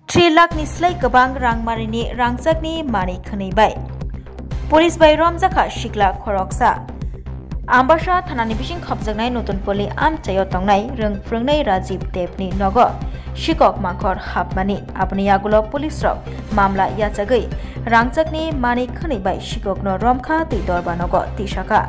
3 लाख नि स्लाइ गोबां रांमारिनि रांजाकनि मानि खोनैबाय पुलिस बाय रमजाखा सिख्ला खरकसा आम्बासा थानानि बिसिं खाबजानाय नतुनपल्ली आमचायाव तंनाय रोंफ्रोंनाय राजीव देवनि नग शिকক माखर हाबमानि आपनि आगुलो पुलिस रक मामला याचागै रांजाकनि मानि खोनैबाय शिककनो रमखा दै दरबा नग तिशाखा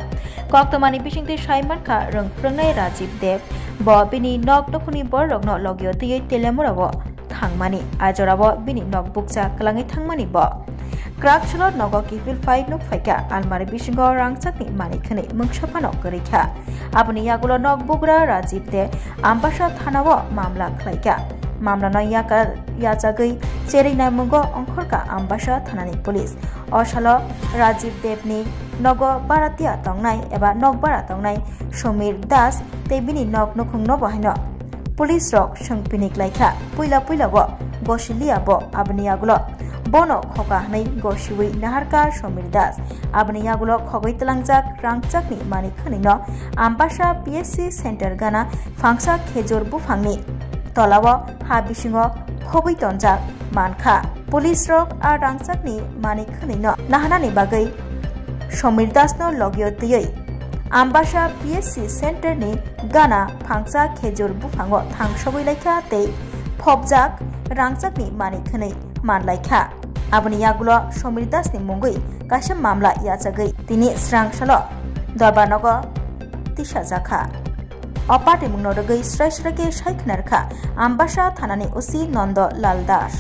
कक्तमानि बिसिंति साइमानखा रोंफ्रोंनाय राजीव देव ब बिनि नग नखुनि बररकनो लगियो दैयै तेलेमुरावो थांमानि आजरावो बिनि नग बुकजा कलाङै थांमानि ब क्राक चलत नग किफिल फाइ नुक फाइका आलमारि बिसिंग रांचाकनि मानि खोनै मुंसाफानो गरैखा आपनि यागुलो नग बुग्रा राजीव दे आम्बासा थानावो मामला खलाइका मामलानो याचागै चेरैना मुंगो अंखरका आम्बासा थानानि पुलिस असालो राजीव देवनि नग बारातिया तंनाय एबा नग बारा तंनाय समीर दास तेबिनि नग नुखुंनो बहायनो पुलिस रक संपिनिक लाइखा पुइला पुइलाबो गसिलियाबो आपनि यागुलो बोनो खगा हनै गसिवै नाहारका समीर दास आपनि यागुलो खगै तलांजाक रांचाकनि मानि खोनैनो आम्बासा पीएससी सेंटर गाना फांसा खेजर बुफांनि तलावो हा बिसिङो खबै तनजाक मानखा पुलिस रक आ रांचाकनि मानि खोनैनो नाहानानि बागै समीर दासनो लगियो दैयै आम्बासा पीएससी सेंटर नि गाना फांसा खेजर बुफाङो थांसबै लाइखा तै फबजाक रांचाकनि मानि खोनै मानलाइखा आपनि यागुलो समीर दासनि मुंगै कासम मामला याचागै तिनि स्रांसालो दरबारनग तिसाजाखा अपाटे मुंनोदगै स्राय स्रायके साइखनारखा आम्बासा थानानि ओसि नंद लाल दास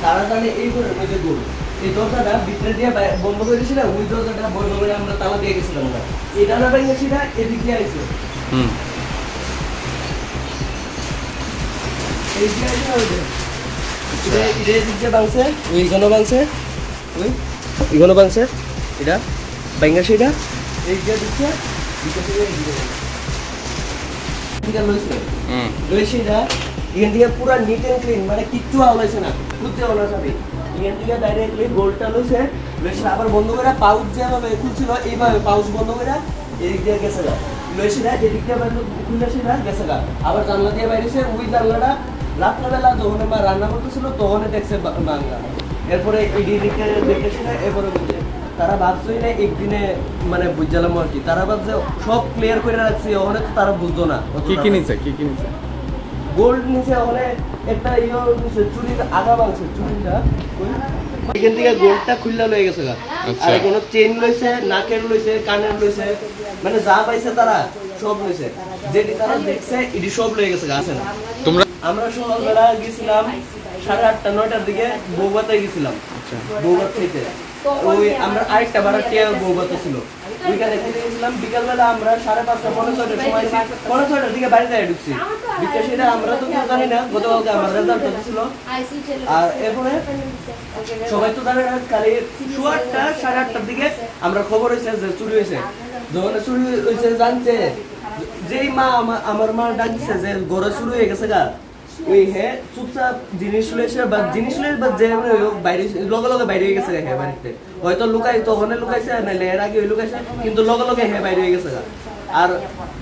তাড়াতাড়ি এই করে মধ্যে গোল এই দরজাটা ভিতরে দিয়ে বন্ধ করে দিয়েছিলাম ওই দরজাটা বন্ধ করে আমরা তালা দিয়ে গেছিলাম না এটা না ভাই সেটা এদিক দিয়ে আইছে এই দিয়ে আইছে ওই এটা এদিক দিয়ে বাংছে ওই গণ বাংছে ওই গণ বাংছে এটা বাইঙ্গা সেটা এই দিয়ে দিচ্ছে ঠিক আছে লইছে এটা এখান থেকে পুরো নিট এন্ড ক্লিন মানে কিচ্ছু আওলাইছে না খুঁজতে ওনা যাবে এখান থেকে ডাইরেক্টলি গোলটা লইছে লইছে আবার বন্ধ করে পাউচ যেভাবে খুলছিল এইভাবে পাউচ বন্ধ করে এদিক দিয়ে গেছে গা লইছে না এদিক দিয়ে বাইরে খুলেছে না গেছে গা আবার জানলা দিয়ে বাইরেছে ওই জানলাটা রাত্রেবেলা যখন মা রান্না করতেছিল তখন দেখছে বাংলা এরপরে এই দিকে দেখেছে না এরপরে বলছে তারা ভাবছই না একদিনে মানে বুঝলাম আর কি তারা ভাবছে সব ক্লিয়ার করে রাখছে ওখানে তো তারা বুঝতো না কি কিনেছে গোল্ড নিচে ওখানে একটা ইয়ে নিচে চুরির আগা বাংছে চুরিটা এখান থেকে গোল্ডটা খুললা লয়ে গেছে গা আর কোনো চেইন লইছে নাকের লইছে কানের লইছে মানে যা পাইছে তারা সব লইছে যেটি তারা দেখছে এটি সব লয়ে গেছে গা আছে না তোমরা আমরা সকালবেলা গেছিলাম 8:30 9টার দিকে বৌবাতে গেছিলাম বৌবাত থেকে ওই আমরা আরেকটা বাড়াটিয়া বৌবাতে ছিল ওইখানে গেছিলাম বিকালবেলা আমরা 5:30 পৌনে 6টার সময় পৌনে 6টার দিকে বাড়িতে ঢুকছি বিকেল সেটা আমরা তো কেউ জানি না গতকালকে আমার রেজাল্ট হচ্ছিল আর এরপরে সবাই তো জানে না খালি 8:30 8:30টার দিকে আমরা খবর হয়েছে যে চুরি হয়েছে যখন চুরি হয়েছে জানছে যেই মা আমার মা ডাকছে যে ঘরে চুরি হয়ে গেছে গা ওই হে চুপচাপ জিনিস লইছে বা জিনিস লইছে বা যে বাইরে লগে লগে বাইরে হয়ে গেছে হে বাড়িতে হয়তো লুকাই তখন লুকাইছে নাইলে এর আগে লুকাইছে কিন্তু লগে লগে হে বাইরে হয়ে গেছে আর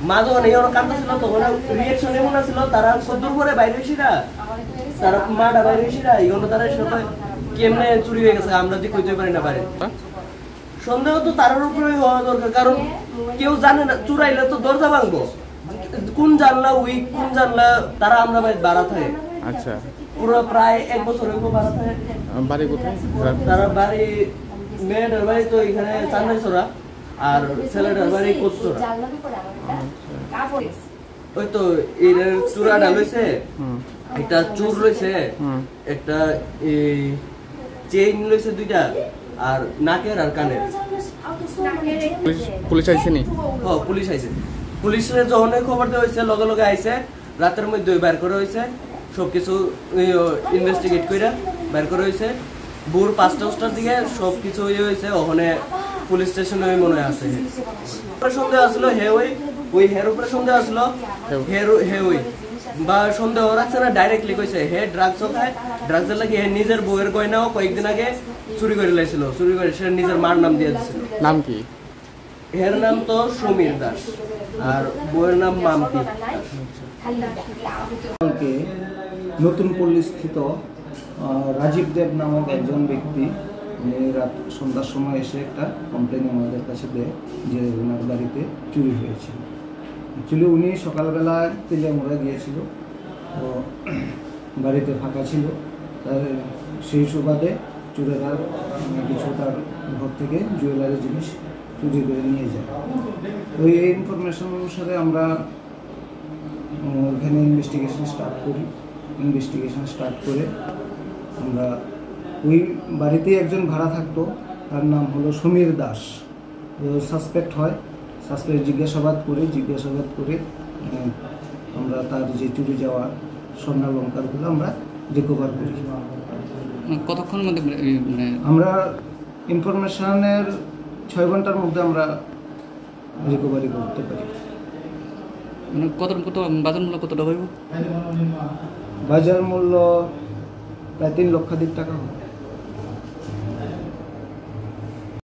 মা যখন এই কান্দছিল তখন রিঅ্যাকশন এমন ছিল তারা কদ্দুর করে বাইরে হইছিরা তারা মাটা বাইরে হইছিরা এইগুলো তারা সবাই কেমনে চুরি হয়ে গেছে আমরা যদি কইতে পারি না পারে সন্দেহ তো তার উপরেই হওয়া দরকার কারণ কেউ জানে না চুরাইলে তো দরজা ভাঙবো কোন জানলা উই কোন জানলা তারা আমরা বাড়া থাকে আচ্ছা পুরো প্রায় 1 বছর হইবো বাড়া থাকে বাড়ি কোথায় তারা বাড়ি মেয়েটার বাড়ি তো এখানে চান্দাইছড়া আর ছেলেটার বাড়ি কোচছড়া ওই তো এই চুরাটা লইছে একটা চুর লইছে একটা এই চেইন লইছে দুইটা আর নাকের আর কানের পুলিশ আইছে নি পুলিশ আইছে পুলিশের যখন খবর দেওয়া হয়েছে লগে লগে আইছে রাতের মধ্যে বের করে হয়েছে সবকিছু ইনভেস্টিগেট করে বের করে হয়েছে ভোর 5টার দিকে সবকিছু ইয়ে হয়েছে ওখানে পুলিশ স্টেশনে মনে আছে সন্দেহ আসলো হে ওই ওই হের উপরে সন্দেহ আসলো, হে ওই বা সন্দেহ রাখছে না, ডাইরেক্টলি কইছে হে ড্রাগসও খায়, ড্রাগসের লাগি হে নিজের বউয়ের গয়নাও কয়েকদিন আগে চুরি করে লাইছিল, চুরি করে সে নিজের মার নাম দিয়ে দিছিল। নাম কি? এর নাম তো সমীর দাস আর বউয়ের নাম মাম্পি। নতুন পল্লী স্থিত রাজীব দেব নামক একজন ব্যক্তি উনি রাত সন্ধ্যার সময় এসে একটা কমপ্লেন আমাদের কাছে দেয় যে ওনার বাড়িতে চুরি হয়েছে। অ্যাকচুয়ালি উনি সকালবেলা তেলিয়ামুড়া গিয়েছিল, তো বাড়িতে ফাঁকা ছিল, তার সেই সুবাদে চোরেরা কিছু তার ঘর থেকে জুয়েলারি জিনিস চুরি করে নিয়ে যায়। ওই ইনফরমেশন অনুসারে আমরা ওখানে ইনভেস্টিগেশন স্টার্ট করে আমরা ওই বাড়িতেই একজন ভাড়া থাকতো, তার নাম হলো সমীর দাস। সাসপেক্ট হয়, জিজ্ঞাসাবাদ করে আমরা তার যে চুরি যাওয়া স্বর্ণালঙ্কারগুলো আমরা রিকভার করি। কতক্ষণের মধ্যে আমরা ইনফরমেশনের 6 ঘন্টার মধ্যে আমরা রিকভারি করতে পারি। কত বাজার মূল্য কত টাকা? বাজার মূল্য প্রায় 3 লক্ষাধিক টাকা হবে।